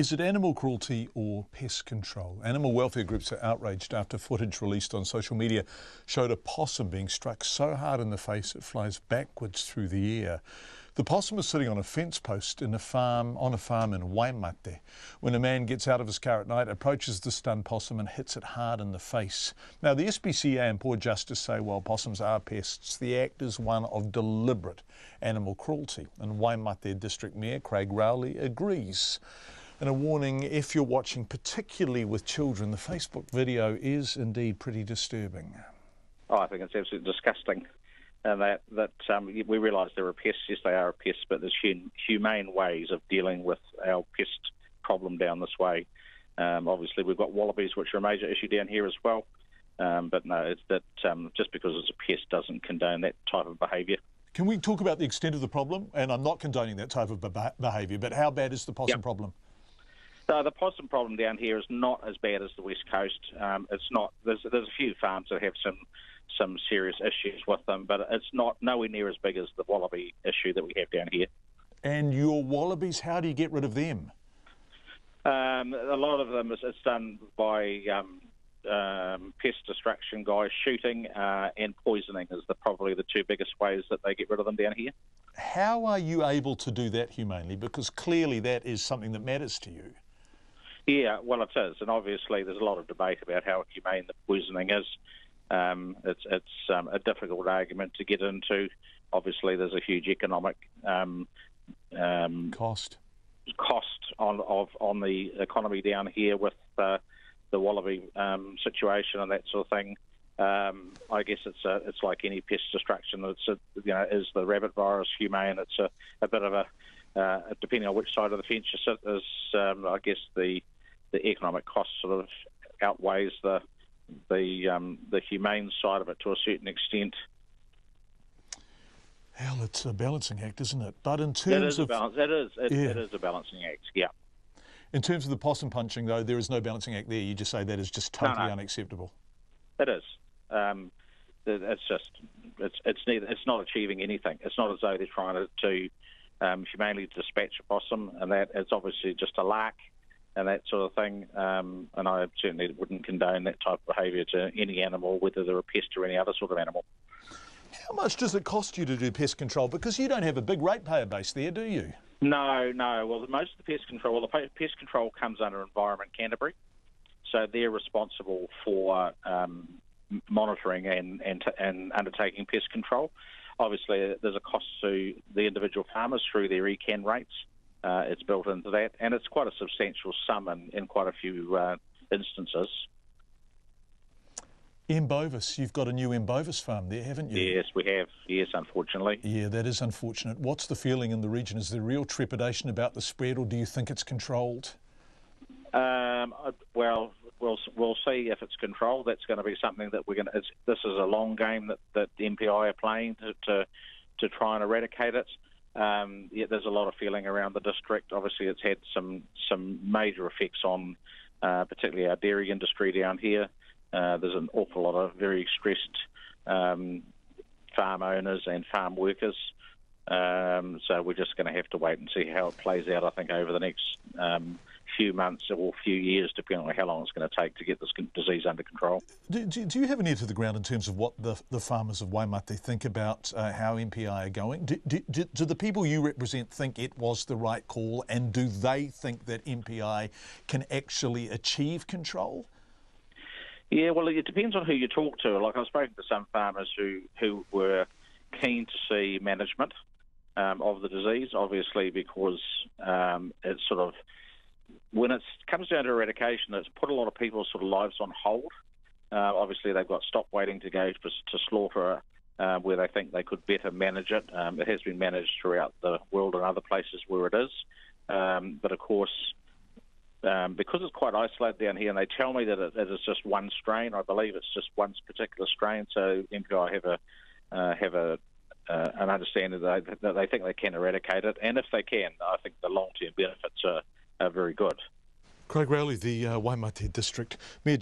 Is it animal cruelty or pest control? Animal welfare groups are outraged after footage released on social media showed a possum being struck so hard in the face it flies backwards through the air. The possum is sitting on a fence post on a farm in Waimate when a man gets out of his car at night, approaches the stunned possum and hits it hard in the face. Now, the SPCA and Poor Justice say while possums are pests, the act is one of deliberate animal cruelty. And Waimate District Mayor Craig Rowley agrees. And a warning, if you're watching, particularly with children, the Facebook video is indeed pretty disturbing. Oh, I think it's absolutely disgusting. And that we realise they're a pest. Yes, they are a pest, but there's humane ways of dealing with our pest problem down this way. Obviously, we've got wallabies, which are a major issue down here as well. But no, it's that just because it's a pest doesn't condone that type of behaviour. Can we talk about the extent of the problem? And I'm not condoning that type of behaviour, but how bad is the possum problem? So the possum problem down here is not as bad as the West Coast. It's not. There's a few farms that have some serious issues with them, but it's nowhere near as big as the wallaby issue that we have down here. And your wallabies, how do you get rid of them? A lot of them it's done by pest destruction guys shooting and poisoning is probably the two biggest ways that they get rid of them down here. How are you able to do that humanely? Because clearly that is something that matters to you. Yeah, well, it is, and obviously there's a lot of debate about how humane the poisoning is. It's a difficult argument to get into. Obviously, there's a huge economic cost on the economy down here with the wallaby situation and that sort of thing. I guess it's like any pest destruction. Is the rabbit virus humane? It's a bit of a depending on which side of the fence you sit. Is I guess the economic cost sort of outweighs the humane side of it to a certain extent. Hell, it's a balancing act, isn't it? But in terms it is a balancing act. Yeah. In terms of the possum punching, though, there is no balancing act there. You just say that is just totally unacceptable. It is. It's not achieving anything. It's not as though they're trying to humanely dispatch a possum, and that it's obviously just a lark and that sort of thing. And I certainly wouldn't condone that type of behaviour to any animal, whether they're a pest or any other sort of animal. How much does it cost you to do pest control? Because you don't have a big ratepayer base there, do you? No. Well, most of the pest control comes under Environment Canterbury, so they're responsible for monitoring and undertaking pest control. Obviously, there's a cost to the individual farmers through their ECAN rates. It's built into that, and it's quite a substantial sum in quite a few instances. Bovis, you've got a new Bovis farm there, haven't you? Yes, we have. Yes, unfortunately. Yeah, that is unfortunate. What's the feeling in the region? Is there real trepidation about the spread, or do you think it's controlled? Well, we'll see if it's controlled. That's going to be something that this is a long game that the MPI are playing to try and eradicate it. Yeah, there's a lot of feeling around the district. Obviously, it's had some major effects on particularly our dairy industry down here. There's an awful lot of very stressed farm owners and farm workers. So we're just going to have to wait and see how it plays out, I think, over the next few months or few years, depending on how long it's going to take to get this disease under control. Do you have an ear to the ground in terms of what the farmers of Waimate think about how MPI are going? Do the people you represent think it was the right call, and do they think that MPI can actually achieve control? Yeah, well, it depends on who you talk to. Like, I've spoken to some farmers who were keen to see management of the disease, obviously, because it's sort of, when it comes down to eradication, it's put a lot of people's sort of lives on hold. Obviously, they've got stop waiting to go to slaughter where they think they could better manage it. It has been managed throughout the world and other places where it is. But, of course, because it's quite isolated down here, and they tell me that it is just one strain. I believe it's just one particular strain. So MPI have an understanding that they think they can eradicate it, and if they can, I think the long-term benefits are very good. Craig Rowley, the Waimate District Mayor.